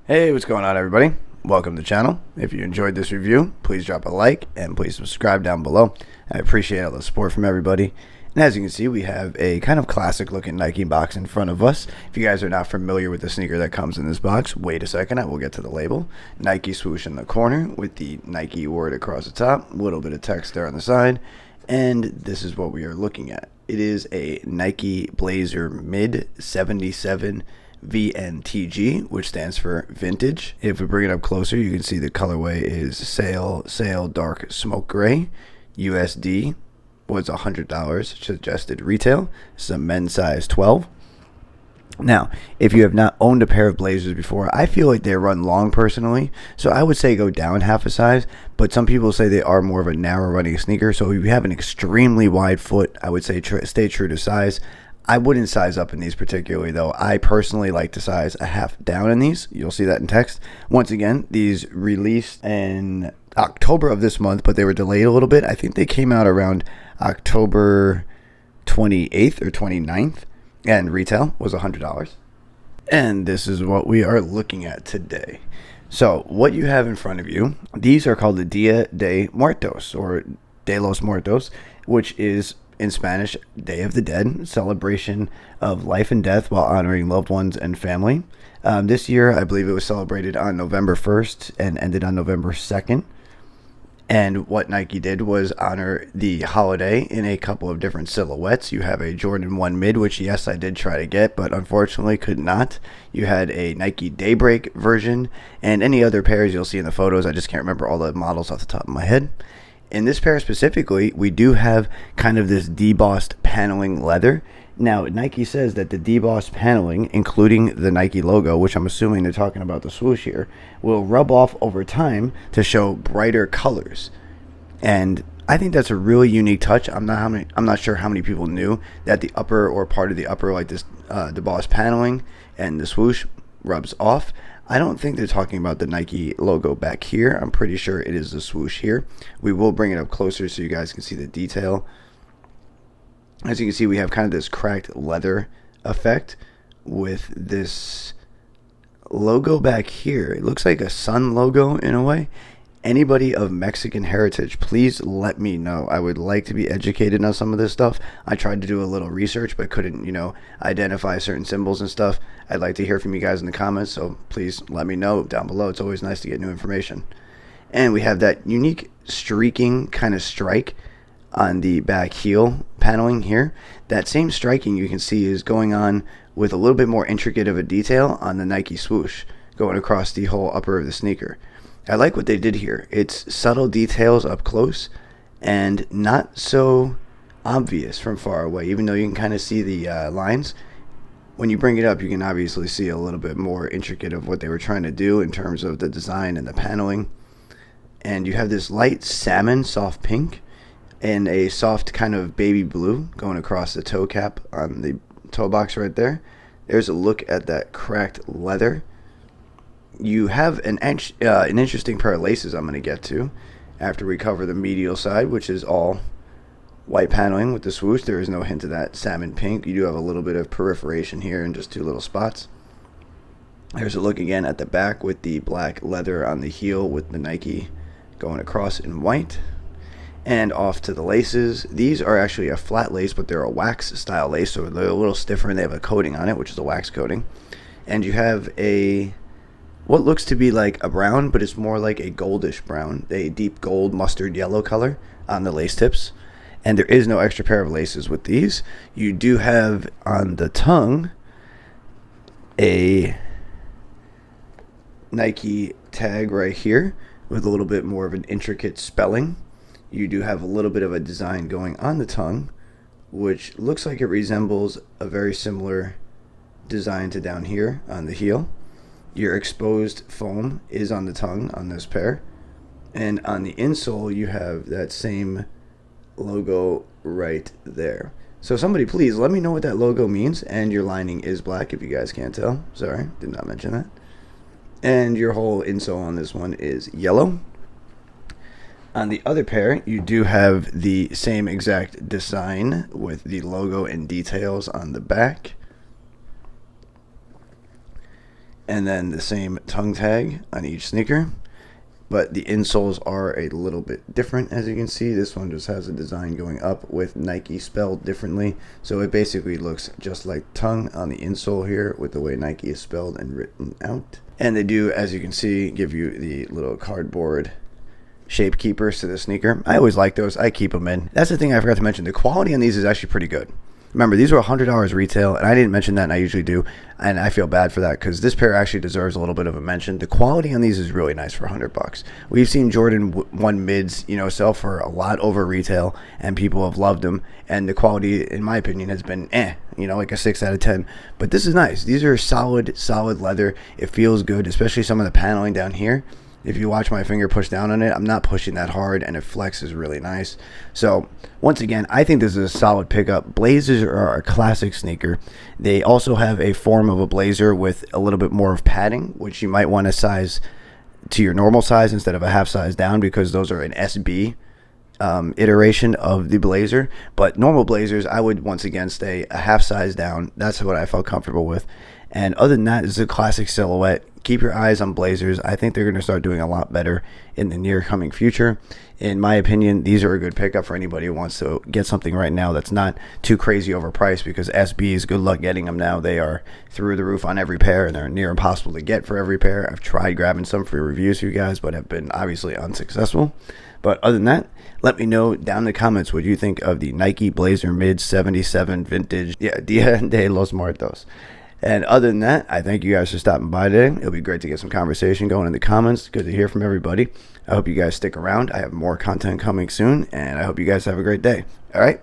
Hey, what's going on, everybody? Welcome to the channel. If you enjoyed this review, please drop a like and please subscribe down below. I appreciate all the support from everybody. And as you can see, we have a kind of classic looking Nike box in front of us. If you guys are not familiar with the sneaker that comes in this box, wait a second, I will get to the label. Nike swoosh in the corner with the Nike word across the top, a little bit of text there on the side, and this is what we are looking at. It is a Nike Blazer Mid 77 VNTG, which stands for vintage. If we bring it up closer, you can see the colorway is Sail Dark Smoke Gray. USD was $100 suggested retail. This is a men's size 12. Now, if you have not owned a pair of Blazers before, I feel like they run long personally, so I would say go down half a size, but some people say they are more of a narrow running sneaker, so if you have an extremely wide foot, I would say stay true to size. I wouldn't size up in these particularly, though. I personally like to size a half down in these. You'll see that in text. Once again, these released in October of this month, but they were delayed a little bit. I think they came out around October 28th or 29th, and retail was $100. And this is what we are looking at today. So what you have in front of you, these are called the Dia de Muertos, or de los Muertos, which is in Spanish, Day of the Dead, celebration of life and death while honoring loved ones and family. This year, I believe it was celebrated on November 1st and ended on November 2nd. And what Nike did was honor the holiday in a couple of different silhouettes. You have a Jordan 1 Mid, which, yes, I did try to get, but unfortunately could not. You had a Nike Daybreak version, and any other pairs you'll see in the photos. I just can't remember all the models off the top of my head. In this pair specifically, we do have kind of this debossed paneling leather. Now, Nike says that the debossed paneling, including the Nike logo, which I'm assuming they're talking about the swoosh here, will rub off over time to show brighter colors. And I think that's a really unique touch. I'm not sure how many people knew that the upper or part of the upper, like this debossed paneling and the swoosh, rubs off. I don't think they're talking about the Nike logo back here. I'm pretty sure it is the swoosh here. We will bring it up closer so you guys can see the detail. As you can see, we have kind of this cracked leather effect with this logo back here. It looks like a sun logo in a way. Anybody of Mexican heritage, please let me know. I would like to be educated on some of this stuff. I tried to do a little research but couldn't, identify certain symbols and stuff. I'd like to hear from you guys in the comments, so please let me know down below. It's always nice to get new information. And we have that unique streaking kind of strike on the back heel paneling here. That same striking you can see is going on with a little bit more intricate of a detail on the Nike swoosh going across the whole upper of the sneaker. I like what they did here. It's subtle details up close and not so obvious from far away, even though you can kind of see the lines. When you bring it up, you can obviously see a little bit more intricate of what they were trying to do in terms of the design and the paneling. And you have this light salmon, soft pink, and a soft kind of baby blue going across the toe cap on the toe box right there. There's a look at that cracked leather. You have an interesting pair of laces I'm going to get to after we cover the medial side, which is all white paneling with the swoosh. There is no hint of that salmon pink. You do have a little bit of perforation here in just two little spots. There's a look again at the back with the black leather on the heel with the Nike going across in white. And off to the laces. These are actually a flat lace, but they're a wax style lace, so they're a little stiffer and they have a coating on it, which is a wax coating. And you have what looks to be like a brown, but it's more like a goldish brown, a deep gold mustard yellow color on the lace tips. And there is no extra pair of laces with these. You do have on the tongue a Nike tag right here with a little bit more of an intricate spelling. You do have a little bit of a design going on the tongue, which looks like it resembles a very similar design to down here on the heel. Your exposed foam is on the tongue on this pair. And on the insole, you have that same logo right there. So somebody please let me know what that logo means. And your lining is black if you guys can't tell. Sorry, did not mention that. And your whole insole on this one is yellow. On the other pair, you do have the same exact design with the logo and details on the back. And then the same tongue tag on each sneaker, but the insoles are a little bit different. As you can see, this one just has a design going up with Nike spelled differently, so it basically looks just like tongue on the insole here with the way Nike is spelled and written out. And they do, as you can see, give you the little cardboard shape keepers to the sneaker. I always like those. I keep them in. That's the thing I forgot to mention. The quality on these is actually pretty good. Remember, these were $100 retail, and I didn't mention that, and I usually do, and I feel bad for that because this pair actually deserves a little bit of a mention. The quality on these is really nice for $100. We've seen Jordan 1 mids, sell for a lot over retail, and people have loved them, and the quality, in my opinion, has been like a 6 out of 10. But this is nice. These are solid leather. It feels good, especially some of the paneling down here. If you watch my finger push down on it, I'm not pushing that hard, and it flexes really nice. So, once again, I think this is a solid pickup. Blazers are a classic sneaker. They also have a form of a blazer with a little bit more of padding, which you might want to size to your normal size instead of a half size down, because those are an SB iteration of the blazer. But normal blazers, I would once again stay a half size down. That's what I felt comfortable with. And other than that, it's a classic silhouette. Keep your eyes on blazers. I think they're going to start doing a lot better in the near coming future. In my opinion, these are a good pickup for anybody who wants to get something right now that's not too crazy overpriced, because SBs, good luck getting them now. They are through the roof on every pair, and they're near impossible to get for every pair. I've tried grabbing some for reviews for you guys, but have been obviously unsuccessful. But other than that, let me know down in the comments what you think of the Nike Blazer Mid 77 vintage. Dia de los Muertos. And other than that, I thank you guys for stopping by today. It'll be great to get some conversation going in the comments. Good to hear from everybody. I hope you guys stick around. I have more content coming soon, and I hope you guys have a great day. All right?